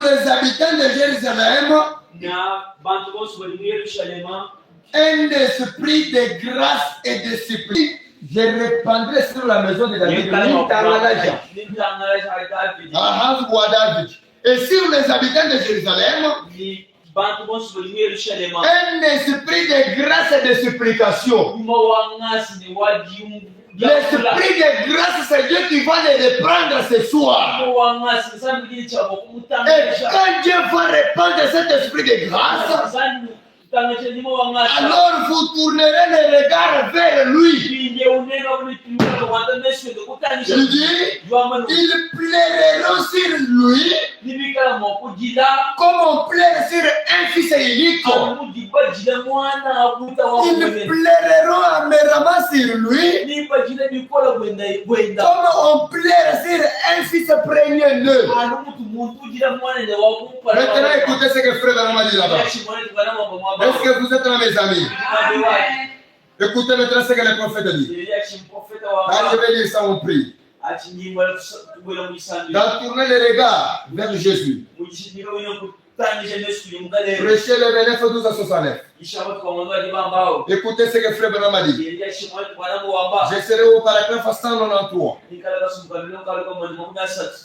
Les habitants de Jérusalem, un esprit de grâce et de discipline, je répandrai sur la maison de David. Et sur les habitants de Jérusalem, un esprit de grâce et de supplication. L'esprit de grâce, c'est Dieu qui va les reprendre ce soir. Et quand Dieu va répandre cet esprit de grâce, alors vous tournerez les regards vers lui. Je dis, ils plairont sur lui comme on plaît sur un fils unique. Ils plairont amèrement sur lui comme on plaît sur un fils premier-né. Maintenant, écoutez ce que Frère m'a dit là-bas. Est-ce que vous êtes là, mes amis? Écoutez maintenant ce que le prophète dit. Là, je vais lire ça en prie. Tournez les regards vers Jésus. Prêchez le 29, 12 à 69. Écoutez ce que Frère Branham a dit. Je serai au paragraphe 193.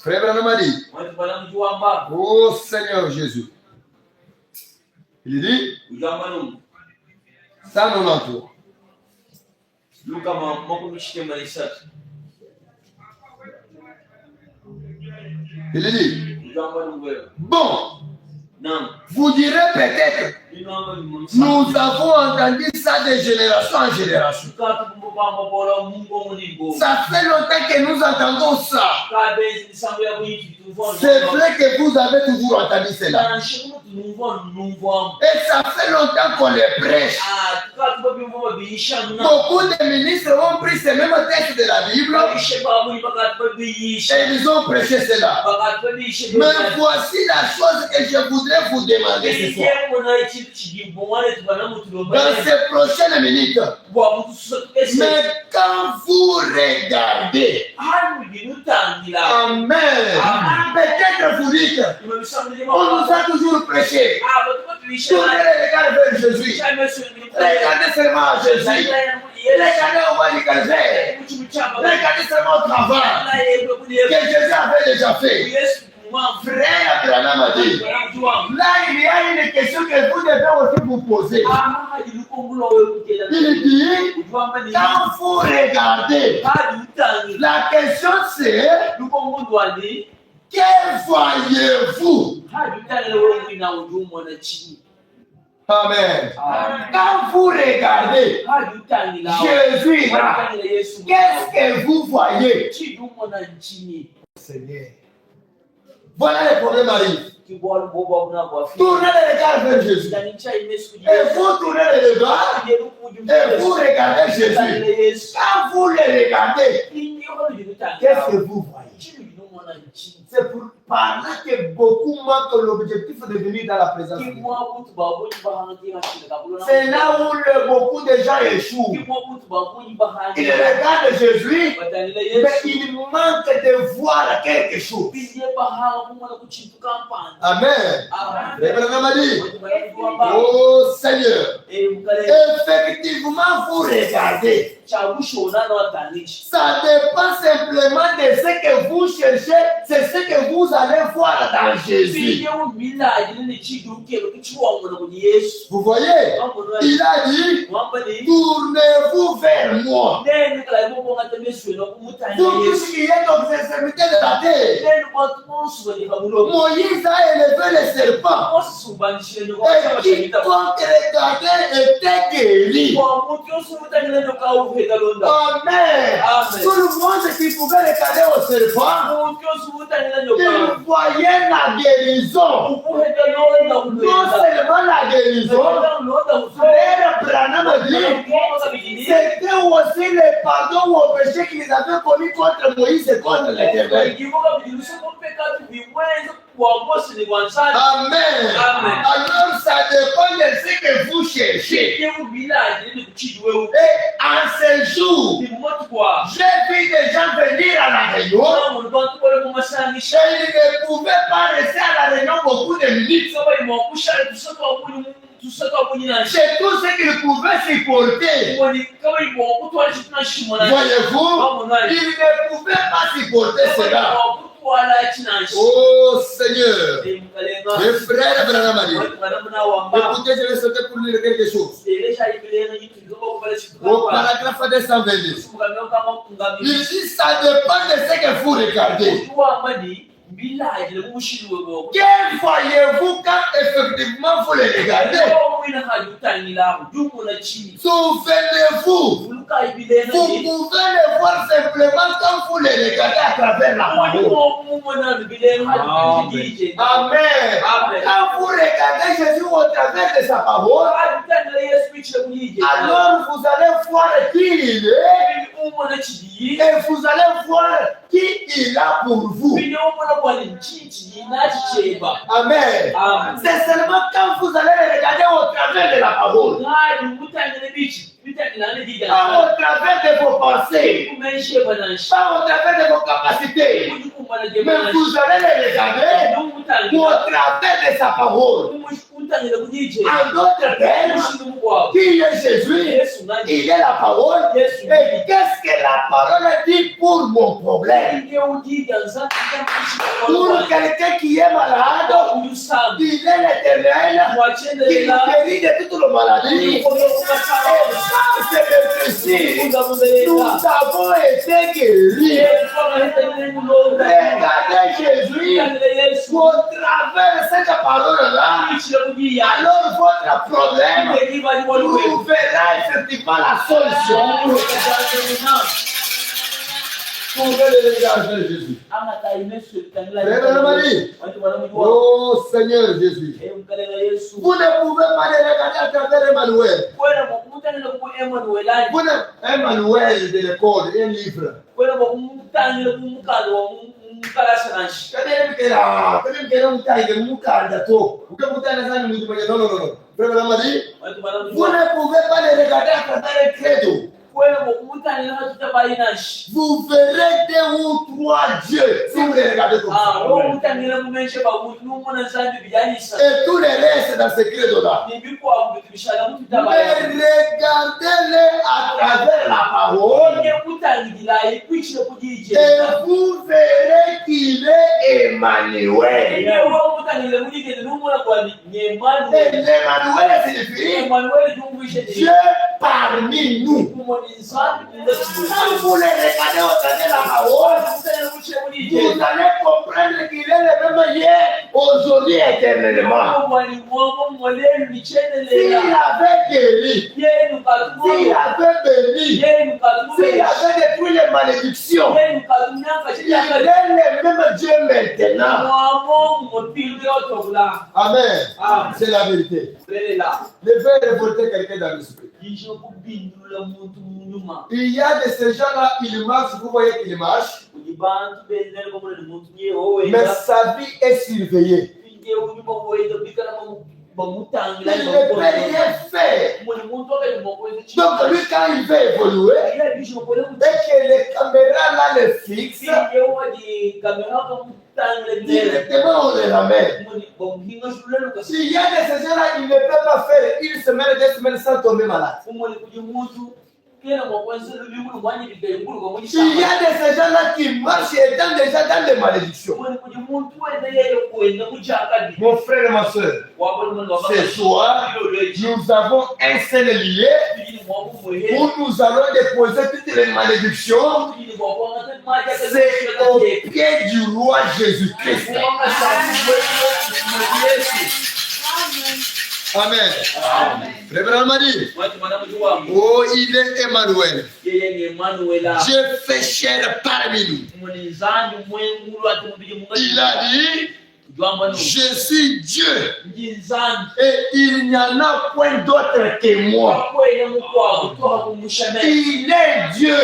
Frère Branham a dit, oh Seigneur Jésus. Il dit 193. Il dit, bon, vous direz peut-être, nous avons entendu ça de génération en génération. Ça fait longtemps que nous entendons ça. C'est vrai que vous avez toujours entendu cela. Et ça fait longtemps qu'on les prêche. Beaucoup de ministres ont pris ces mêmes textes de la Bible et ils ont prêché cela. Mais voici la chose que je voudrais vous demander ce soir. Dans ces prochaines minutes, mais quand vous regardez, Amen, peut-être vous dites, on nous a toujours prêché. Tournez les regards vers Jésus. Regardez seulement Jésus. Regardez au moins du calvaire. Regardez seulement au travail que Jésus avait déjà fait. Frère Branham a dit, là il y a une question que vous devez aussi vous poser. Il dit, quand vous regardez, la question c'est, que voyez-vous? Amen. Quand vous regardez Jésus, qu'est-ce que vous voyez? Seigneur. Voilà le problème arrive. Tournez les regards vers Jésus. Et vous tournez les regards et vous regardez Jésus. Quand vous le regardez, qu'est-ce que vous voyez? C'est pour par là que beaucoup manquent l'objectif de venir dans la présence de Dieu. C'est là où beaucoup de gens échouent. Ils regardent Jésus, mais ils manquent de voir quelque chose. Amen. Abraham a dit, oh Seigneur, effectivement vous regardez. Ça dépend simplement de ce que vous cherchez, c'est ce que vous allez voir dans Jésus. Vous voyez, il a dit, tournez-vous vers moi. Vous tous qui êtes aux extrémités de la terre, Moïse a élevé le serpent. Et quiconque regardait était guéri. Amen. Tout le monde qui pouvait regarder au serpent, il voyait la guérison. Non seulement la guérison, Frère Branham a dit, c'était aussi le pardon au péché qu'ils avaient commis contre Moïse et contre l'Éternel. Amen. Alors ça dépend de ce que vous cherchez. Et en ce jour, j'ai vu des gens venir à la réunion et ils ne pouvaient pas rester à la réunion beaucoup de minutes. C'est tout ce qu'ils pouvaient supporter. Voyez-vous, ils ne pouvaient pas supporter cela. Oh Seigneur, mes frères et Branham a dit, écoutez, je vais sauter pour lire quelque chose. Au paragraphe 222, il dit, ça dépend de ce que vous regardez. Que voyez-vous quand effectivement vous les regardez? Souvenez-vous, vous pouvez les voir simplement quand vous les regardez à travers la parole. Amen. Quand vous regardez Jésus au travers de sa parole, alors vous allez voir qui il est et vous allez voir qui il a pour vous. Amen. C'est seulement quand vous allez les regarder au travers de la parole, pas au travers de vos pensées, pas au travers de vos capacités, mais vous allez les regarder au travers de sa parole. En d'autres termes, qui est Jésus? Il est la parole. Et qu'est-ce que la parole dit pour mon problème? Pour quelqu'un qui est malade, il est l'éternel, qui guérit de toutes les maladies. Et sans ce réfléchir, nous avons été guéris. Regardez Jésus au travers de cette parole-là. Alors votre problème trouvera effectivement la solution. Pouvez le regarder Jésus. Oh Seigneur Jésus. Vous ne pouvez pas le regarder à travers Emmanuel. Emmanuel de l'école, un livre. Vous ne pouvez pas le regarder à travers le credo. Vous verrez 2 ou 3 dieux si vous les regardez comme ça. Et tous les restes dans ce credo-là. Mais regardez-les à travers la parole. Et vous verrez qu'il est Emmanuel. Et l'Emmanuel signifie Dieu parmi nous. Quand vous les regardez au travers de la parole, vous allez comprendre qu'il est le même hier, aujourd'hui et éternellement. S'il avait guéri, s'il avait béni, s'il avait détruit les malédictions, il est le même Dieu maintenant. Amen. C'est la vérité. Ne fais révolter quelqu'un dans l'esprit. Il y a de ces gens-là, ils marchent, vous voyez qu'ils marchent, mais sa vie est surveillée. Il ne peut rien faire. Donc lui, quand il veut évoluer, dès que les caméras là le fixent, directement on les ramène. S'il y a de ces gens-là, il ne peut pas faire 1 semaine, 2 semaines sans tomber malade. Il y a de ces gens-là qui marchent étant déjà dans les malédictions. Mon frère et ma soeur, ce soir, nous avons un seul lieu où nous allons déposer toutes les malédictions. C'est au pied du roi Jésus-Christ. Amen. Frère Madi. Oh, il est Emmanuel. Dieu fait chair parmi nous. Il a dit, je suis Dieu et il n'y en a point d'autre que moi. Il est Dieu,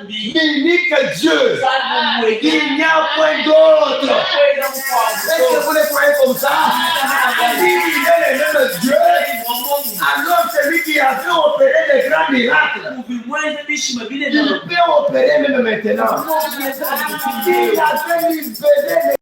l'unique Dieu. Il n'y a point d'autre. comme ça, il dit il est le même Dieu. Alors celui qui a fait opérer des grands miracles, il peut opérer même maintenant. Il a fait libérer